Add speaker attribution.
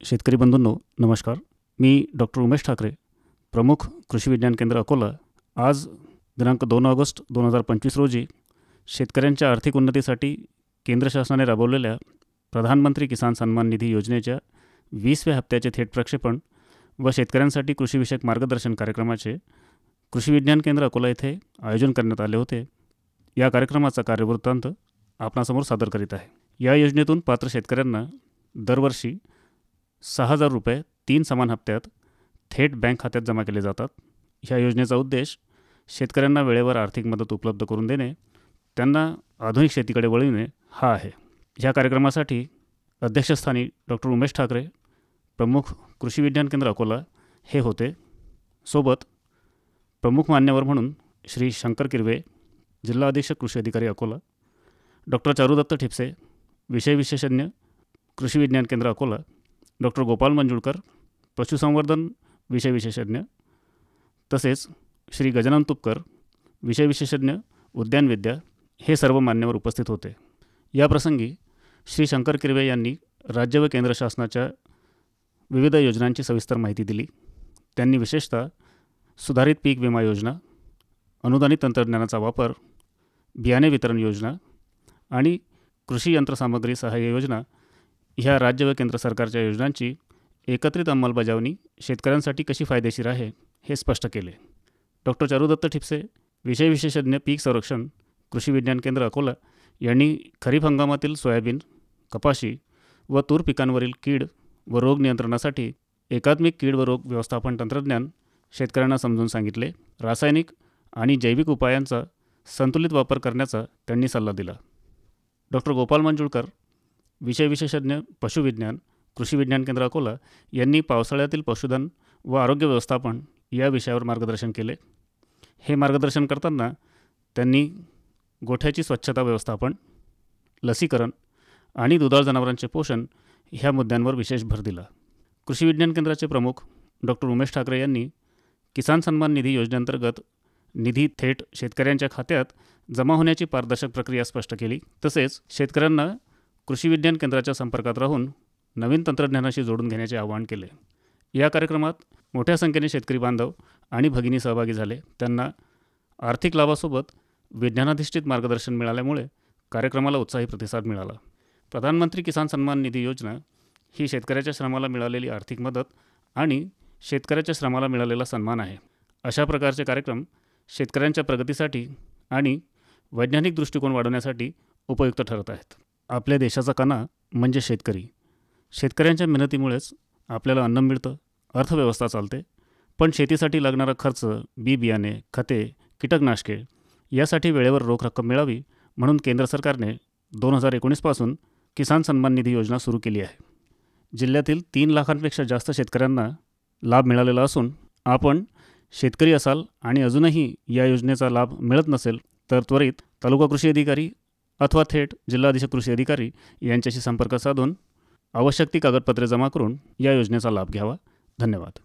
Speaker 1: शेतकरी बंधूंनो नमस्कार. मी डॉक्टर उमेश ठाकरे, प्रमुख कृषी विज्ञान केंद्र अकोला. आज दिनांक 2 ऑगस्ट 2025 रोजी शेतकऱ्यांच्या आर्थिक उन्नतीसाठी केंद्र शासनाने राबवलेल्या प्रधानमंत्री किसान सन्मान निधी योजनेच्या 20व्या हप्त्याचे थेट प्रक्षेपण व शेतकऱ्यांसाठी कृषीविषयक मार्गदर्शन कार्यक्रमाचे कृषी विज्ञान केंद्र अकोला येथे आयोजन करण्यात आले होते. या कार्यक्रमाचा कार्यवृत्तांत आपणासमोर सादर करीत आहे. या योजनेतून पात्र शेतकऱ्यांना दरवर्षी 6,000 रुपये 3 समान हप्त्यात थेट बँक खात्यात जमा केले जातात. ह्या योजनेचा उद्देश शेतकऱ्यांना वेळेवर आर्थिक मदत उपलब्ध करून देणे, त्यांना आधुनिक शेतीकडे वळविणे हा आहे. ह्या कार्यक्रमासाठी अध्यक्षस्थानी डॉक्टर उमेश ठाकरे, प्रमुख कृषी विज्ञान केंद्र अकोला हे होते. सोबत प्रमुख मान्यवर म्हणून श्री शंकर किरवे, जिल्हा अधीक्षक कृषी अधिकारी अकोला, डॉक्टर चारुदत्त ठिपसे, विषय विशेषज्ञ कृषी विज्ञान केंद्र अकोला, डॉक्टर गोपाल मंजुळकर, पशुसंवर्धन विषय विशेषज्ञ, तसेच श्री गजानन तुपकर, विषय विशेषज्ञ उद्यानविद्या हे सर्व मान्यवर उपस्थित होते. या प्रसंगी श्री शंकर किरवे यांनी राज्य व केंद्र शासनाच्या विविध योजनांची सविस्तर माहिती दिली. त्यांनी विशेषतः सुधारित पीक विमा योजना, अनुदानित तंत्रज्ञानाचा वापर, बियाणे वितरण योजना आणि कृषी यंत्रसामग्री सहाय्य योजना ह्या राज्य व केंद्र सरकारच्या योजनांची एकत्रित अंमलबजावणी शेतकऱ्यांसाठी कशी फायदेशीर आहे हे स्पष्ट केले. डॉक्टर चारुदत्त ठिपसे, विषय विशेषज्ञ पीक संरक्षण कृषी विज्ञान केंद्र अकोला यांनी खरीप हंगामातील सोयाबीन, कपाशी व तूर पिकांवरील कीड व रोग नियंत्रणासाठी एकात्मिक कीड व रोग व्यवस्थापन तंत्रज्ञान शेतकऱ्यांना समजून सांगितले. रासायनिक आणि जैविक उपायांचा संतुलित वापर करण्याचा त्यांनी सल्ला दिला. डॉक्टर गोपाल मंजुळकर, विषय विशेषज्ञ पशुविज्ञान कृषी विज्ञान केंद्र अकोला यांनी पावसाळ्यातील पशुधन व आरोग्य व्यवस्थापन या विषयावर मार्गदर्शन केले. हे मार्गदर्शन करताना त्यांनी गोठ्याची स्वच्छता व्यवस्थापन, लसीकरण आणि दुधाळ जनावरांचे पोषण ह्या मुद्द्यांवर विशेष भर दिला. कृषी विज्ञान केंद्राचे प्रमुख डॉक्टर उमेश ठाकरे यांनी किसान सन्मान निधी योजनेअंतर्गत निधी थेट शेतकऱ्यांच्या खात्यात जमा होण्याची पारदर्शक प्रक्रिया स्पष्ट केली. तसेच शेतकऱ्यांना कृषी विज्ञान केंद्राच्या संपर्कात राहून नवीन तंत्रज्ञानाशी जोडून घेण्याचे आवाहन केले. या कार्यक्रमात मोठ्या संख्येने शेतकरी बांधव आणि भगिनी सहभागी झाले. त्यांना आर्थिक लाभासोबत विज्ञानाधिष्ठित मार्गदर्शन मिळाल्यामुळे कार्यक्रमाला उत्साही प्रतिसाद मिळाला. प्रधानमंत्री किसान सन्मान निधी योजना ही शेतकऱ्याच्या श्रमाला मिळालेली आर्थिक मदत आणि शेतकऱ्याच्या श्रमाला मिळालेला सन्मान आहे. अशा प्रकारचे कार्यक्रम शेतकऱ्यांच्या प्रगतीसाठी आणि वैज्ञानिक दृष्टिकोन वाढवण्यासाठी उपयुक्त ठरत आहेत. आपल्या देशाचा कणा म्हणजे शेतकरी. शेतकऱ्यांच्या मेहनतीमुळेच आपल्याला अन्न मिळतं, अर्थव्यवस्था चालते. पण शेतीसाठी लागणारा खर्च, बी बियाणे, खते, कीटकनाशके यासाठी वेळेवर रोख रक्कम मिळावी म्हणून केंद्र सरकारने 2019 पासून किसान सन्मान निधी योजना सुरू केली आहे. जिल्ह्यातील 3 लाखांपेक्षा जास्त शेतकऱ्यांना लाभ मिळालेला असून आपण शेतकरी असाल आणि अजूनही या योजनेचा लाभ मिळत नसेल तर त्वरित तालुका कृषी अधिकारी अथवा थेट जिल्हा अधीक्षक कृषी अधिकारी यांच्याशी संपर्क साधून आवश्यक ती कागदपत्रे जमा करून या योजनेचा लाभ घ्यावा. धन्यवाद.